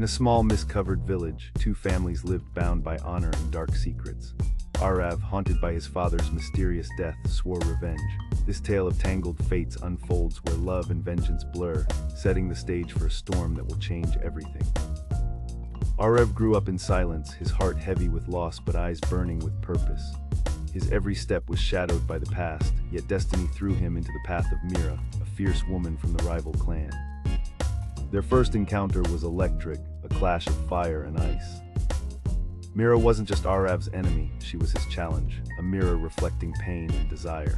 In a small, mist-covered village, two families lived bound by honor and dark secrets. Arav, haunted by his father's mysterious death, swore revenge. This tale of tangled fates unfolds where love and vengeance blur, setting the stage for a storm that will change everything. Arav grew up in silence, his heart heavy with loss but eyes burning with purpose. His every step was shadowed by the past, yet destiny threw him into the path of Mira, a fierce woman from the rival clan. Their first encounter was electric, a clash of fire and ice. Mira wasn't just Arav's enemy, she was his challenge, a mirror reflecting pain and desire.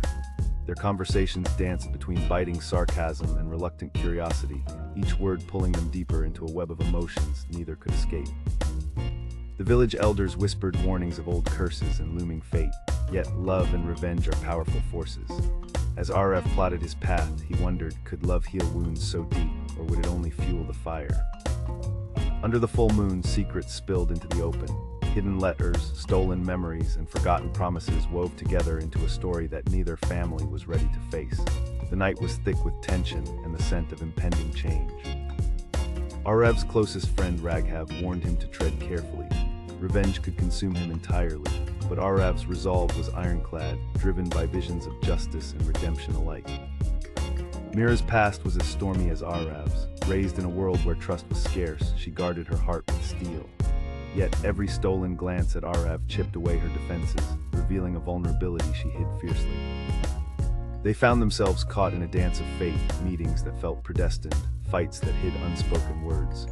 Their conversations danced between biting sarcasm and reluctant curiosity, each word pulling them deeper into a web of emotions neither could escape. The village elders whispered warnings of old curses and looming fate, yet love and revenge are powerful forces. As Arav plotted his path, he wondered, could love heal wounds so deep, or would it only fuel the fire? Under the full moon, secrets spilled into the open. Hidden letters, stolen memories, and forgotten promises wove together into a story that neither family was ready to face. The night was thick with tension and the scent of impending change. Arav's closest friend Raghav warned him to tread carefully. Revenge could consume him entirely, but Arav's resolve was ironclad, driven by visions of justice and redemption alike. Mira's past was as stormy as Arav's. Raised in a world where trust was scarce, she guarded her heart with steel. Yet every stolen glance at Arav chipped away her defenses, revealing a vulnerability she hid fiercely. They found themselves caught in a dance of fate, meetings that felt predestined, fights that hid unspoken words.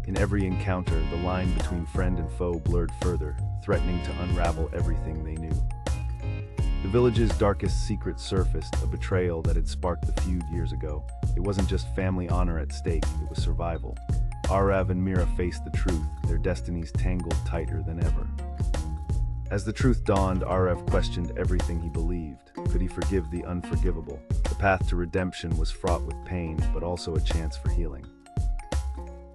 In every encounter, the line between friend and foe blurred further, threatening to unravel everything they knew. The village's darkest secret surfaced, a betrayal that had sparked the feud years ago. It wasn't just family honor at stake, it was survival. Arav and Mira faced the truth, their destinies tangled tighter than ever. As the truth dawned, Arav questioned everything he believed. Could he forgive the unforgivable? The path to redemption was fraught with pain, but also a chance for healing.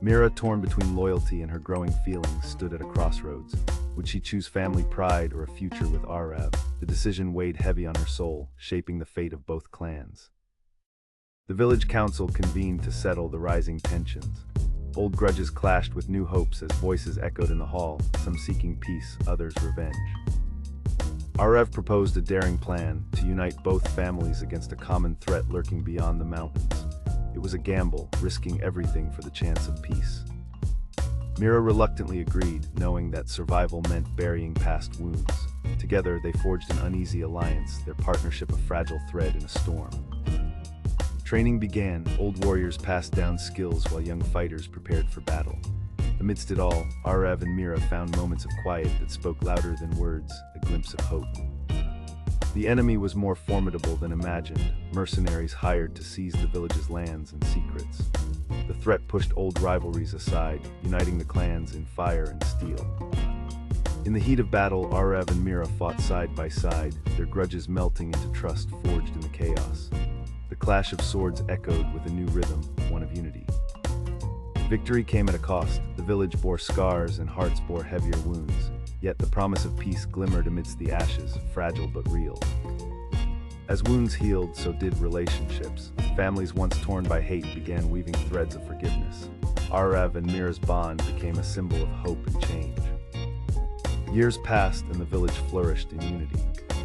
Mira, torn between loyalty and her growing feelings, stood at a crossroads. Would she choose family pride or a future with Arav? The decision weighed heavy on her soul, shaping the fate of both clans. The village council convened to settle the rising tensions. Old grudges clashed with new hopes as voices echoed in the hall, some seeking peace, others revenge. Arav proposed a daring plan to unite both families against a common threat lurking beyond the mountains. It was a gamble, risking everything for the chance of peace. Mira reluctantly agreed, knowing that survival meant burying past wounds. Together, they forged an uneasy alliance, their partnership a fragile thread in a storm. Training began, old warriors passed down skills while young fighters prepared for battle. Amidst it all, Arav and Mira found moments of quiet that spoke louder than words, a glimpse of hope. The enemy was more formidable than imagined, mercenaries hired to seize the village's lands and secrets. The threat pushed old rivalries aside, uniting the clans in fire and steel. In the heat of battle, Arav and Mira fought side by side, their grudges melting into trust forged in the chaos. The clash of swords echoed with a new rhythm, one of unity. Victory came at a cost. The village bore scars and hearts bore heavier wounds. Yet the promise of peace glimmered amidst the ashes, fragile but real. As wounds healed, so did relationships. Families once torn by hate began weaving threads of forgiveness. Arav and Mira's bond became a symbol of hope and change. Years passed and the village flourished in unity.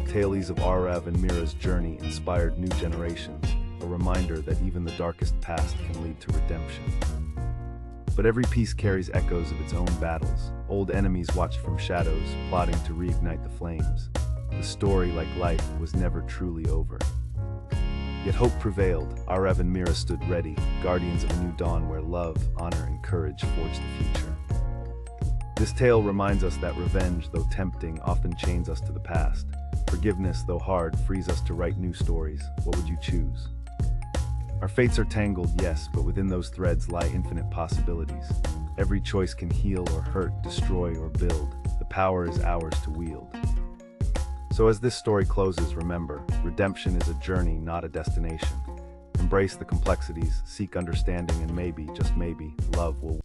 Tales of Arav and Mira's journey inspired new generations, a reminder that even the darkest past can lead to redemption. But every piece carries echoes of its own battles. Old enemies watched from shadows, plotting to reignite the flames. The story, like life, was never truly over. Yet hope prevailed. Arav and Mira stood ready, guardians of a new dawn where love, honor, and courage forged the future. This tale reminds us that revenge, though tempting, often chains us to the past. Forgiveness, though hard, frees us to write new stories. What would you choose? Our fates are tangled, yes, but within those threads lie infinite possibilities. Every choice can heal or hurt, destroy or build. The power is ours to wield. So as this story closes, remember, redemption is a journey, not a destination. Embrace the complexities, seek understanding, and maybe, just maybe, love will